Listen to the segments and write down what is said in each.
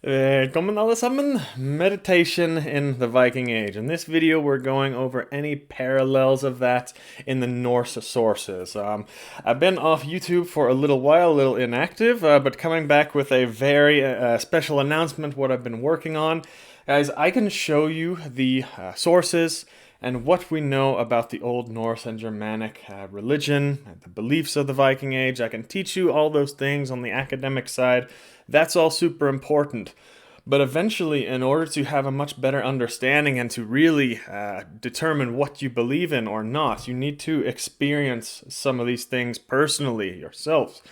Välkommen alle sammen! Meditation in the Viking Age. In this video we're going over any parallels of that in the Norse sources. I've been off YouTube for a little while, a little inactive, but coming back with a very special announcement, what I've been working on. Guys, I can show you the sources and what we know about the Old Norse and Germanic religion, and the beliefs of the Viking Age. I can teach you all those things on the academic side. That's all super important. But eventually, in order to have a much better understanding and to really determine what you believe in or not, you need to experience some of these things personally yourselves.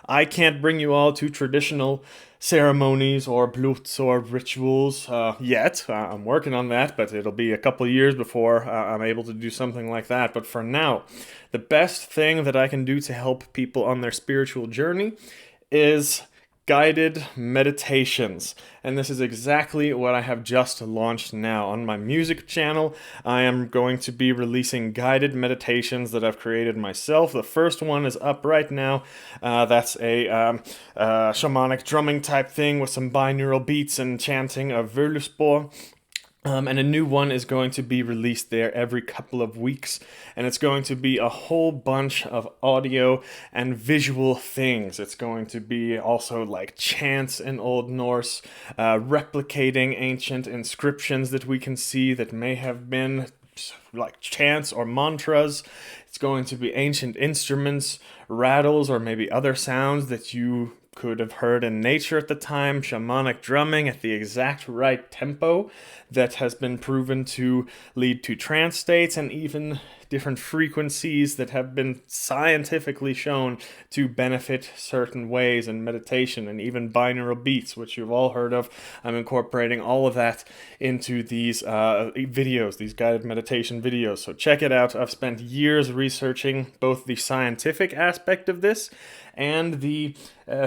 I can't bring you all to traditional ceremonies or bluts or rituals yet. I'm working on that, but it'll be a couple years before I'm able to do something like that. But for now, the best thing that I can do to help people on their spiritual journey is guided meditations. And this is exactly what I have just launched now on my music channel. I am going to be releasing guided meditations that I've created myself. The first one is up right now. That's a shamanic drumming type thing with some binaural beats and chanting of Völuspor. And a new one is going to be released there every couple of weeks. And it's going to be a whole bunch of audio and visual things. It's going to be also like chants in Old Norse, replicating ancient inscriptions that we can see that may have been like chants or mantras. It's going to be ancient instruments, rattles, or maybe other sounds that you could have heard in nature at the time, shamanic drumming at the exact right tempo that has been proven to lead to trance states, and even different frequencies that have been scientifically shown to benefit certain ways in meditation, and even binaural beats, which you've all heard of. I'm incorporating all of that into these videos, these guided meditation videos. So check it out. I've spent years researching both the scientific aspect of this and the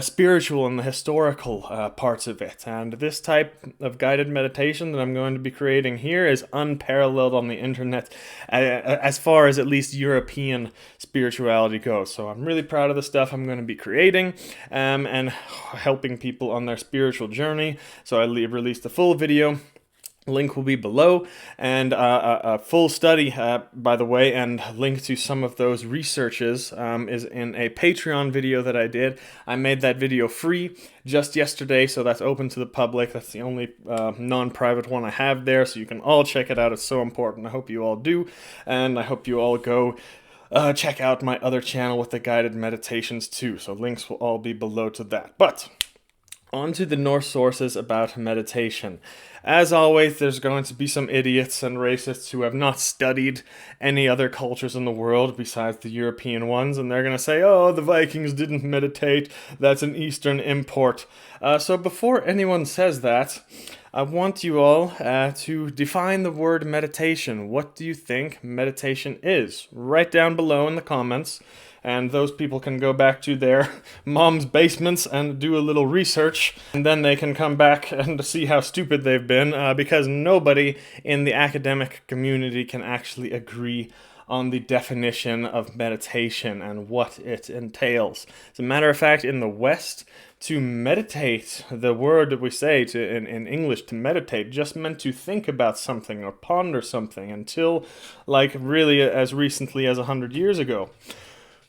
spiritual and the historical parts of it. And this type of guided meditation that I'm going to be creating here is unparalleled on the internet as far as at least European spirituality goes. So I'm really proud of the stuff I'm going to be creating and helping people on their spiritual journey. So I released a full video. Link will be below, and a full study, by the way, and link to some of those researches is in a Patreon video that I did. I made that video free just yesterday, so that's open to the public. That's the only non-private one I have there, so you can all check it out. It's so important. I hope you all do, and I hope you all go check out my other channel with the guided meditations too. So links will all be below to that. But on to the Norse sources about meditation. As always, there's going to be some idiots and racists who have not studied any other cultures in the world besides the European ones, and they're going to say, oh, the Vikings didn't meditate, that's an Eastern import. So before anyone says that, I want you all to define the word meditation. What do you think meditation is? Write down below in the comments. And those people can go back to their mom's basements and do a little research, and then they can come back and see how stupid they've been, because nobody in the academic community can actually agree on the definition of meditation and what it entails. As a matter of fact, in the West, to meditate, the word that we say in English, to meditate, just meant to think about something or ponder something until, like, really as recently as 100 years ago.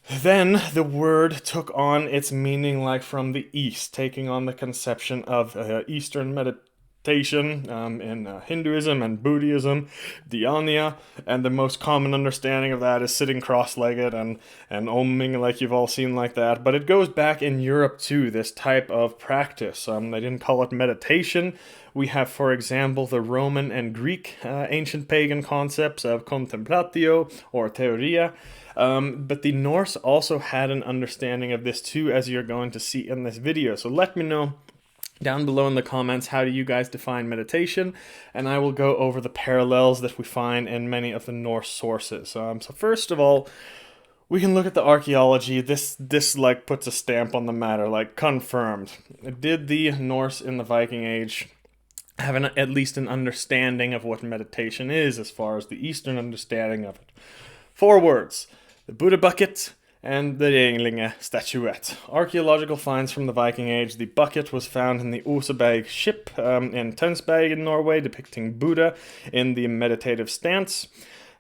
Then the word took on its meaning like from the East, taking on the conception of Eastern meditation in Hinduism and Buddhism, dhyana, and the most common understanding of that is sitting cross-legged and oming like you've all seen like that. But it goes back in Europe too, this type of practice. They didn't call it meditation. We have, for example, the Roman and Greek ancient pagan concepts of contemplatio or theoria. But the Norse also had an understanding of this too, as you're going to see in this video. So let me know down below in the comments, how do you guys define meditation? And I will go over the parallels that we find in many of the Norse sources. So first of all, we can look at the archaeology. This like puts a stamp on the matter, like confirmed. Did the Norse in the Viking Age have at least an understanding of what meditation is, as far as the Eastern understanding of it? 4 words: the Buddha bucket, and the Ringlinge statuette. Archaeological finds from the Viking Age. The bucket was found in the Oseberg ship in Tønsberg in Norway, depicting Buddha in the meditative stance.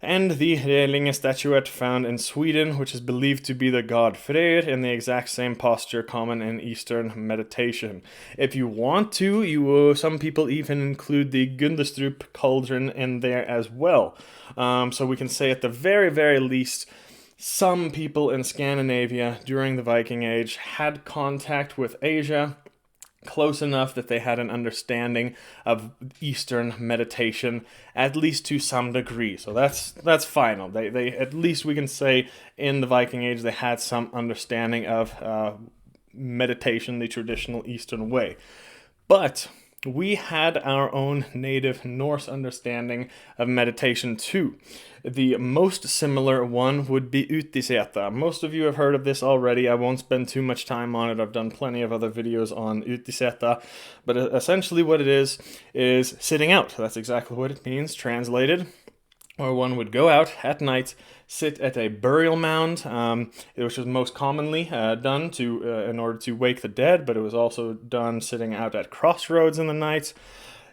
And the Ringlinge statuette found in Sweden, which is believed to be the god Freyr in the exact same posture common in Eastern meditation. If you want to, some people even include the Gundestrup cauldron in there as well. So we can say at the very, very least, some people in Scandinavia during the Viking Age had contact with Asia, close enough that they had an understanding of Eastern meditation, at least to some degree. So that's final. They at least we can say in the Viking Age they had some understanding of meditation the traditional Eastern way. But we had our own native Norse understanding of meditation too. The most similar one would be Utiseta. Most of you have heard of this already. I won't spend too much time on it. I've done plenty of other videos on Utiseta. But essentially what it is sitting out. That's exactly what it means, translated. Where one would go out at night, sit at a burial mound, which was most commonly done in order to wake the dead, but it was also done sitting out at crossroads in the night.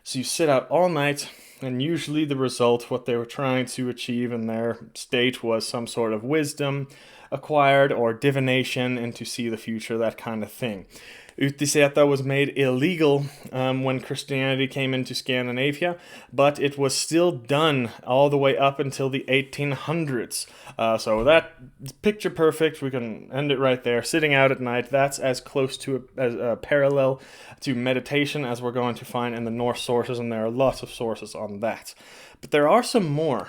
So you sit out all night, and usually the result, what they were trying to achieve in their state, was some sort of wisdom acquired or divination and to see the future, that kind of thing. Utiseta was made illegal when Christianity came into Scandinavia, but it was still done all the way up until the 1800s. So that picture perfect. We can end it right there. Sitting out at night, that's as close to a parallel to meditation as we're going to find in the Norse sources, and there are lots of sources on that. But there are some more.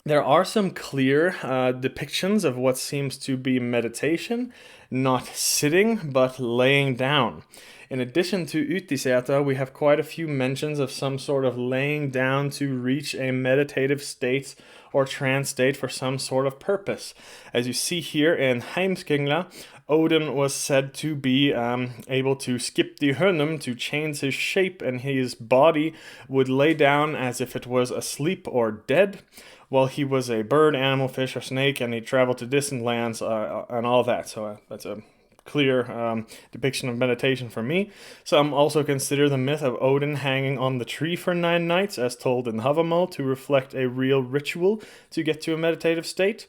There are some clear depictions of what seems to be meditation, not sitting, but laying down. In addition to Utiseta, we have quite a few mentions of some sort of laying down to reach a meditative state or trance state for some sort of purpose. As you see here in Heimskringla, Odin was said to be able to skip the hönum, to change his shape, and his body would lay down as if it was asleep or dead, while he was a bird, animal, fish, or snake, and he traveled to distant lands and all that. So that's a clear depiction of meditation for me. Some also consider the myth of Odin hanging on the tree for 9 nights, as told in Havamal, to reflect a real ritual to get to a meditative state.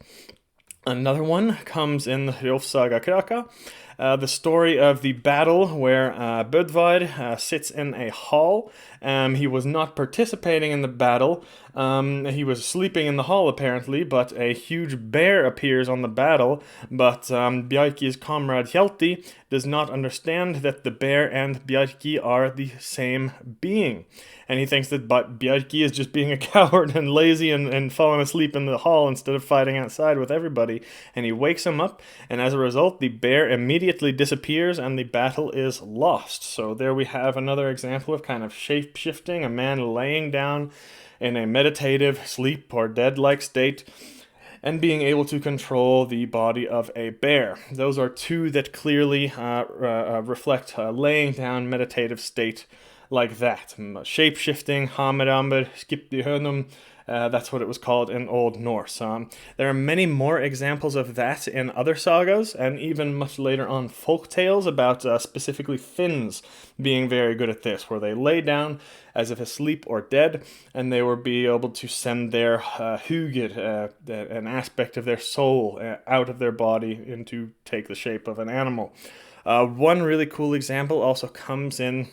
Another one comes in the Saga Kraka, the story of the battle where Bödvar sits in a hall. He was not participating in the battle. He was sleeping in the hall apparently, but a huge bear appears on the battle. But Bjarki's comrade Hjalti does not understand that the bear and Bjarki are the same being. And he thinks that Bjarki is just being a coward and lazy and falling asleep in the hall instead of fighting outside with everybody. And he wakes him up, and as a result, the bear immediately disappears and the battle is lost. So there we have another example of kind of shape-shifting, a man laying down in a meditative, sleep or dead-like state, and being able to control the body of a bear. Those are two that clearly reflect a laying down meditative state like that. Shape-shifting, Hameramber, skip the hönum, that's what it was called in Old Norse. There are many more examples of that in other sagas, and even much later on folk tales about specifically Finns being very good at this, where they lay down as if asleep or dead, and they would be able to send their hugr, an aspect of their soul, out of their body and to take the shape of an animal. One really cool example also comes in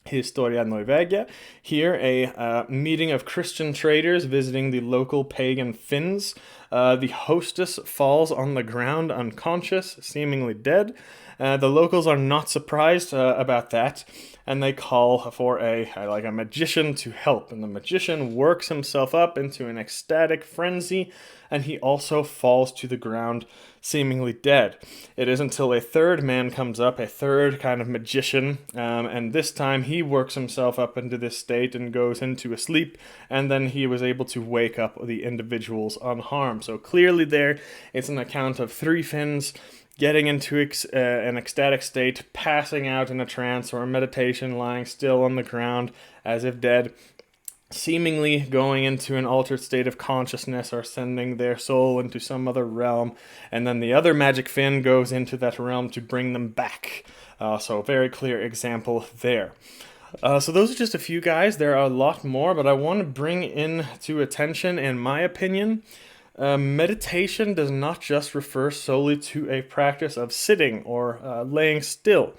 Historia Norvegia. Here, a meeting of Christian traders visiting the local pagan Finns. The hostess falls on the ground unconscious, seemingly dead. The locals are not surprised about that, and they call for a magician to help. And the magician works himself up into an ecstatic frenzy, and he also falls to the ground, seemingly dead. It is until a third man comes up, a third kind of magician, and this time he works himself up into this state and goes into a sleep, and then he was able to wake up the individuals unharmed. So clearly there, it's an account of 3 Finns getting into an ecstatic state, passing out in a trance or a meditation, lying still on the ground as if dead, seemingly going into an altered state of consciousness or sending their soul into some other realm, and then the other magic fin goes into that realm to bring them back. So a very clear example there. So those are just a few, guys. There are a lot more, but I want to bring into attention, in my opinion, meditation does not just refer solely to a practice of sitting or laying still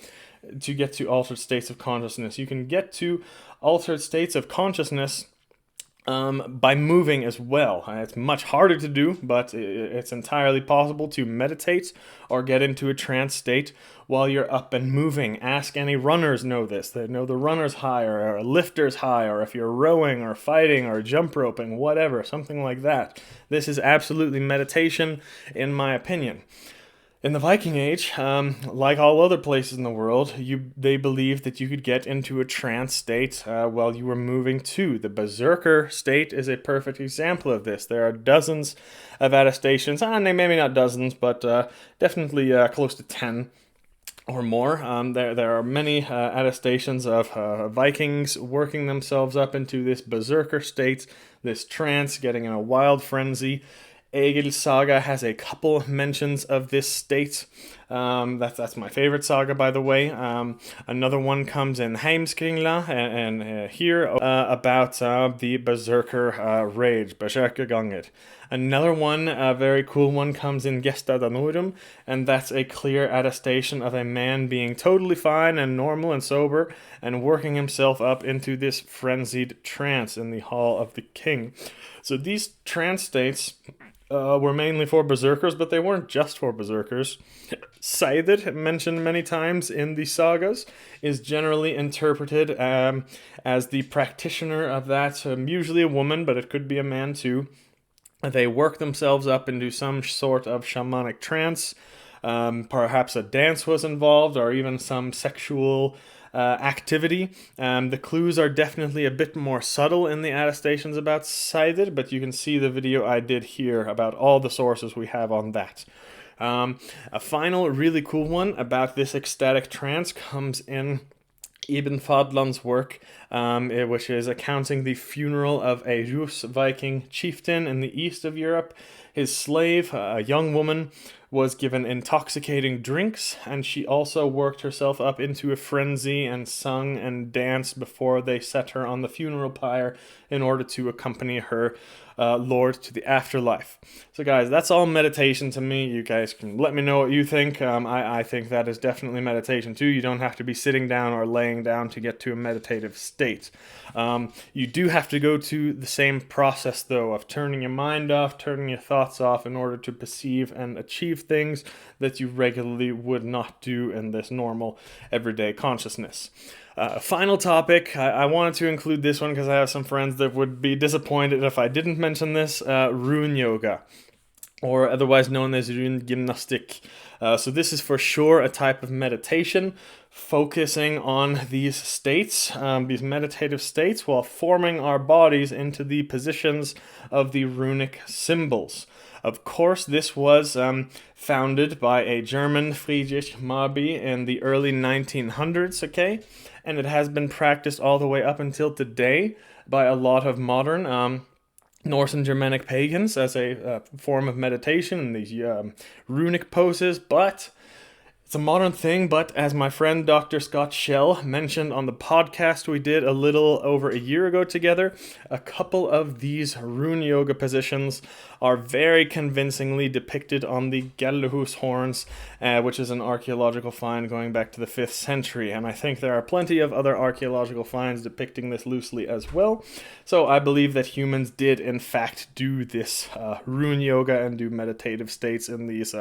to get to altered states of consciousness. You can get to altered states of consciousness by moving as well. It's much harder to do, but it's entirely possible to meditate or get into a trance state while you're up and moving. Ask any runners know this. They know the runner's high or a lifter's high, or if you're rowing or fighting or jump roping, whatever, something like that. This is absolutely meditation, in my opinion. In the Viking Age, like all other places in the world, they believed that you could get into a trance state while you were moving too. The berserker state is a perfect example of this. There are dozens of attestations, and maybe not dozens, but definitely close to 10 or more. There are many attestations of Vikings working themselves up into this berserker state, this trance, getting in a wild frenzy. Egil's saga has a couple mentions of this state. That's my favorite saga, by the way. Another one comes in Heimskringla, and here about the berserker rage, berserkerganger. Another one, a very cool one, comes in Gesta Danorum, and that's a clear attestation of a man being totally fine and normal and sober and working himself up into this frenzied trance in the Hall of the King. So these trance states were mainly for berserkers, but they weren't just for berserkers. Seidr, mentioned many times in the sagas, is generally interpreted as the practitioner of that, usually a woman, but it could be a man too. They work themselves up into some sort of shamanic trance. Perhaps a dance was involved, or even some sexual activity. The clues are definitely a bit more subtle in the attestations about Seidr, but you can see the video I did here about all the sources we have on that. A final really cool one about this ecstatic trance comes in Ibn Fadlan's work, which is accounting the funeral of a Rus Viking chieftain in the east of Europe. His slave, a young woman, was given intoxicating drinks, and she also worked herself up into a frenzy and sung and danced before they set her on the funeral pyre in order to accompany her lord to the afterlife. So guys, that's all meditation to me. You guys can let me know what you think. I think that is definitely meditation too. You don't have to be sitting down or laying down to get to a meditative state. You do have to go to the same process though of turning your mind off, turning your thoughts off in order to perceive and achieve things that you regularly would not do in this normal everyday consciousness. Final topic, I wanted to include this one because I have some friends that would be disappointed if I didn't mention this, Rune Yoga, or otherwise known as Rune Gymnastic. So this is for sure a type of meditation focusing on these states, these meditative states, while forming our bodies into the positions of the runic symbols. Of course, this was founded by a German, Friedrich Marby, in the early 1900s, okay? And it has been practiced all the way up until today by a lot of modern Norse and Germanic pagans as a form of meditation in these runic poses, but it's a modern thing. But as my friend Dr. Scott Shell mentioned on the podcast we did a little over a year ago together, a couple of these rune yoga positions are very convincingly depicted on the Gallehus horns, which is an archaeological find going back to the 5th century. And I think there are plenty of other archaeological finds depicting this loosely as well. So I believe that humans did in fact do this rune yoga and do meditative states in these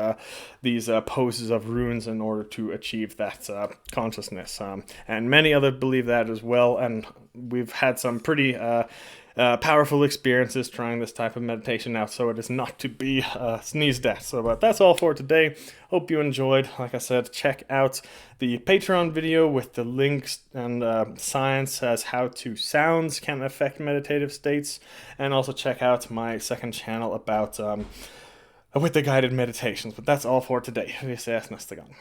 poses of runes in order to achieve that consciousness. And many others believe that as well. And we've had some pretty powerful experiences trying this type of meditation out, so it is not to be sneezed at. So but that's all for today. Hope you enjoyed. Like I said, check out the Patreon video with the links and science as how to sounds can affect meditative states, and also check out my second channel about with the guided meditations. But that's all for today. Vi ses nästa gång.